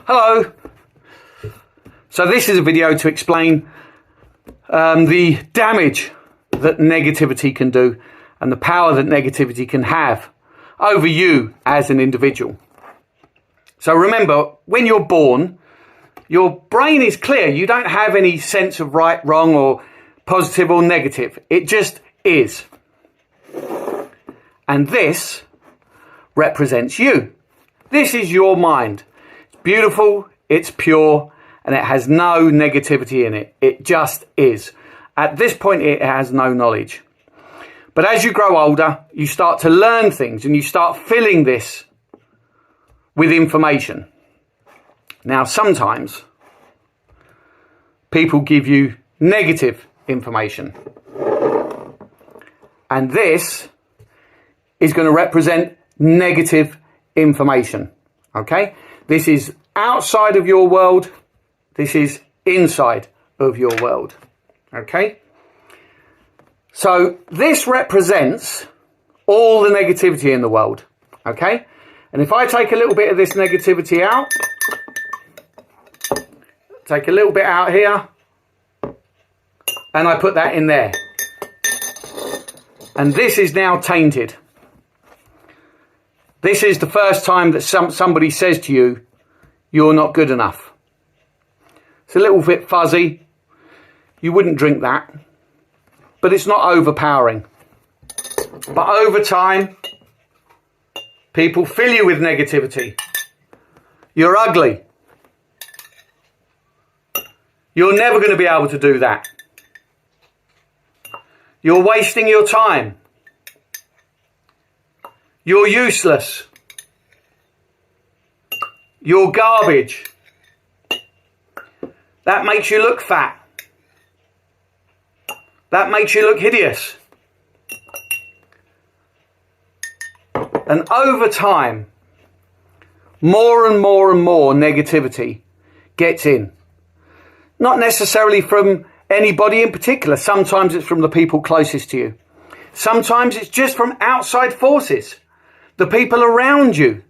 Hello. So this is a video to explain the damage that negativity can do and the power that negativity can have over you as an individual. So remember, when you're born, your brain is clear. You don't have any sense of right, wrong, or positive or negative. It just is. And this represents you. This is your mind. It's beautiful, it's pure, and it has no negativity in it. It just is. At this point, it has no knowledge. But as you grow older, you start to learn things and you start filling this with information. Now, sometimes people give you negative information. And this is going to represent negative information. Okay? This is outside of your world. This is inside of your world. Okay? So this represents all the negativity in the world. Okay? And if I take a little bit of this negativity out, take a little bit out here, and I put that in there. And this is now tainted. This is the first time that somebody says to you, you're not good enough. It's a little bit fuzzy. You wouldn't drink that. But it's not overpowering. But over time, people fill you with negativity. You're ugly. You're never going to be able to do that. You're wasting your time. You're useless. You're garbage. That makes you look fat. That makes you look hideous. And over time, more and more and more negativity gets in. Not necessarily from anybody in particular. Sometimes it's from the people closest to you. Sometimes it's just from outside forces. The people around you.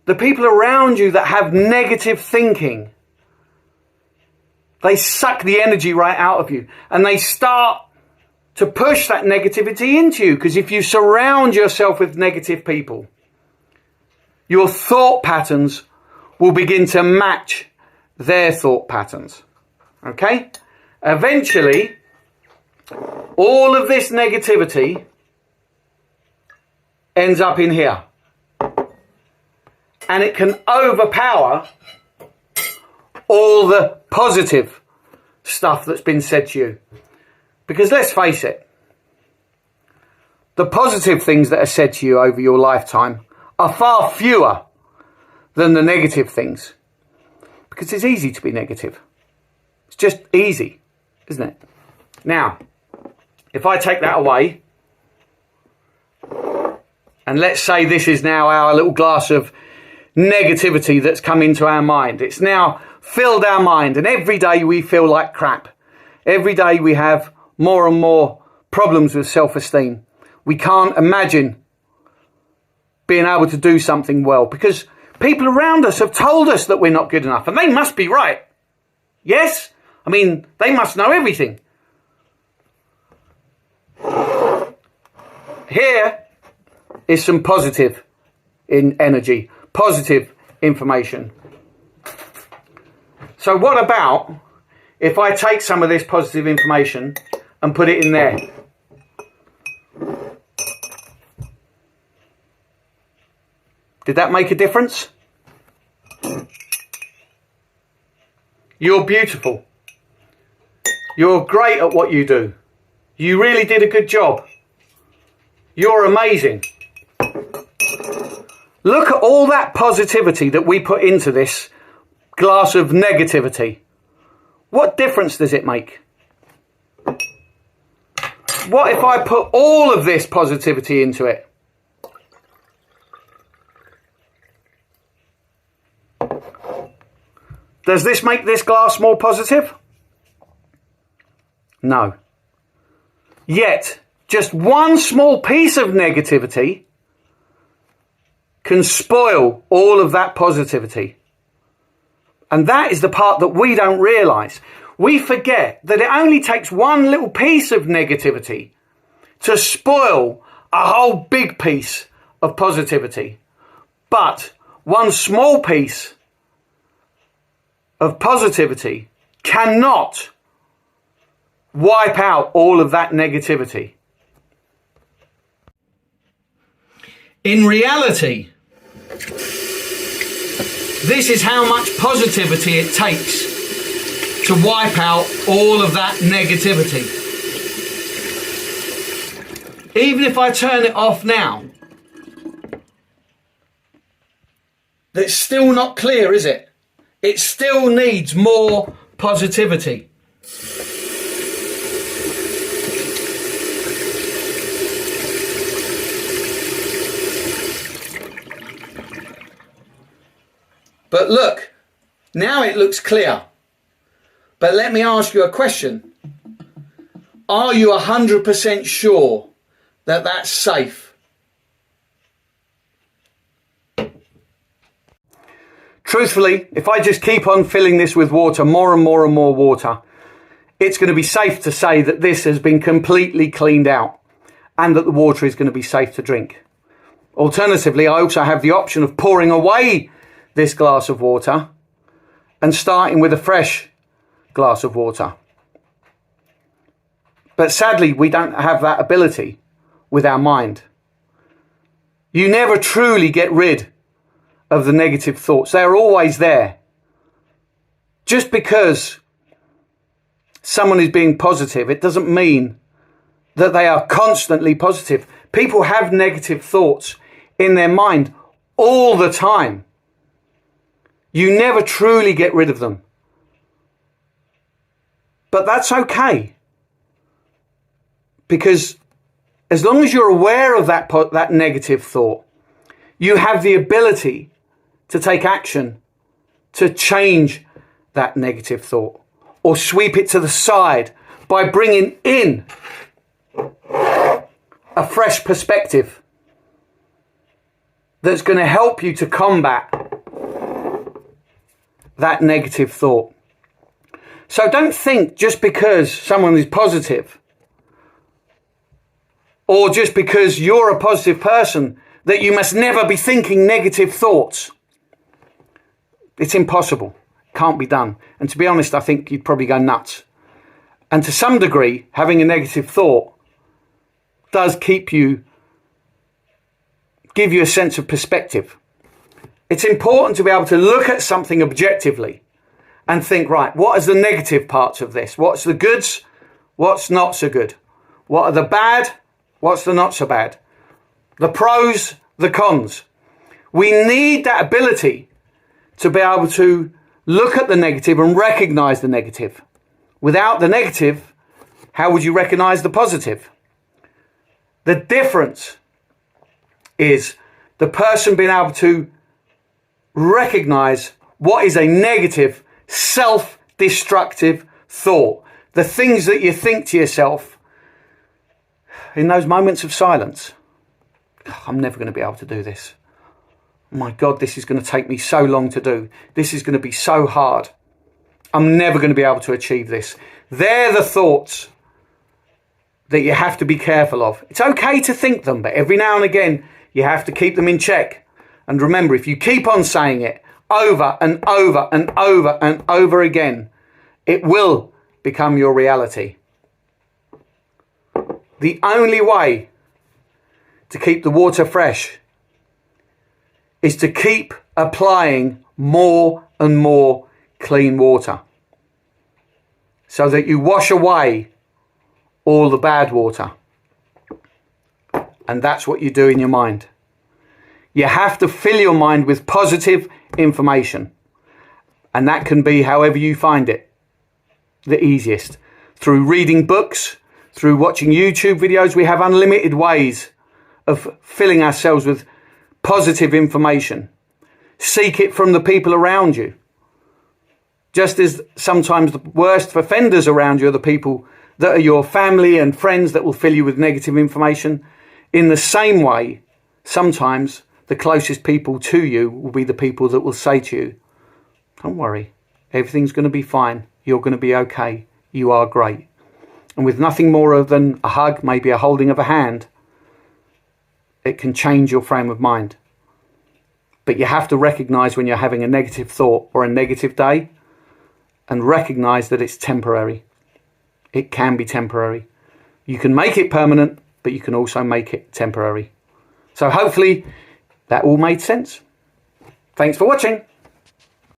The people around you that have negative thinking. They suck the energy right out of you. And they start to push that negativity into you. Because if you surround yourself with negative people, your thought patterns will begin to match their thought patterns. Okay? Eventually, all of this negativity ends up in here. And it can overpower all the positive stuff that's been said to you. Because let's face it, the positive things that are said to you over your lifetime are far fewer than the negative things. Because it's easy to be negative. It's just easy, isn't it? Now, if I take that away, and let's say this is now our little glass of negativity that's come into our mind. It's now filled our mind, and every day we feel like crap. Every day we have more and more problems with self-esteem. We can't imagine being able to do something well because people around us have told us that we're not good enough, and they must be right. Yes? I mean, they must know everything. Here is some positive energy, positive information. So what about if I take some of this positive information and put it in there? Did that make a difference? You're beautiful. You're great at what you do. You really did a good job. You're amazing. Look at all that positivity that we put into this glass of negativity. What difference does it make? What if I put all of this positivity into it? Does this make this glass more positive? No. Yet, just one small piece of negativity can spoil all of that positivity. And that is the part that we don't realise. We forget that it only takes one little piece of negativity to spoil a whole big piece of positivity. But one small piece of positivity cannot wipe out all of that negativity. In reality, this is how much positivity it takes to wipe out all of that negativity. Even if I turn it off now, it's still not clear, is it? It still needs more positivity. But look, now it looks clear. But let me ask you a question. Are you 100% sure that that's safe? Truthfully, if I just keep on filling this with water, more and more and more water, it's going to be safe to say that this has been completely cleaned out and that the water is going to be safe to drink. Alternatively, I also have the option of pouring away this glass of water and starting with a fresh glass of water. But sadly, we don't have that ability with our mind. You never truly get rid of the negative thoughts. They're always there. Just because someone is being positive, it doesn't mean that they are constantly positive. People have negative thoughts in their mind all the time. You never truly get rid of them. But that's okay. Because as long as you're aware of that negative thought, you have the ability to take action to change that negative thought or sweep it to the side by bringing in a fresh perspective that's going to help you to combat that negative thought. So don't think just because someone is positive or just because you're a positive person that you must never be thinking negative thoughts. It's impossible. Can't be done. And to be honest, I think you'd probably go nuts. And to some degree, having a negative thought does give you a sense of perspective. It's important to be able to look at something objectively and think, right, what is the negative parts of this? What's the goods? What's not so good? What are the bad? What's the not so bad? The pros, the cons. We need that ability to be able to look at the negative and recognize the negative. Without the negative, how would you recognize the positive? The difference is the person being able to recognize what is a negative, self-destructive thought. The things that you think to yourself in those moments of silence. I'm never going to be able to do this. My God, this is going to take me so long to do. This is going to be so hard. I'm never going to be able to achieve this. They're the thoughts that you have to be careful of. It's okay to think them, but every now and again, you have to keep them in check. And remember, if you keep on saying it over and over and over and over again, it will become your reality. The only way to keep the water fresh is to keep applying more and more clean water so that you wash away all the bad water. And that's what you do in your mind. You have to fill your mind with positive information. And that can be however you find it the easiest. Through reading books, through watching YouTube videos, we have unlimited ways of filling ourselves with positive information. Seek it from the people around you. Just as sometimes the worst offenders around you are the people that are your family and friends that will fill you with negative information, in the same way, sometimes the closest people to you will be the people that will say to you, don't worry, Everything's going to be fine. You're going to be okay. You are great. And with nothing more than a hug, maybe a holding of a hand, it can change your frame of mind. But you have to recognize when you're having a negative thought or a negative day, and recognize that it's temporary. It can be temporary. You can make it permanent, but you can also make it temporary. So hopefully that all made sense. Thanks for watching.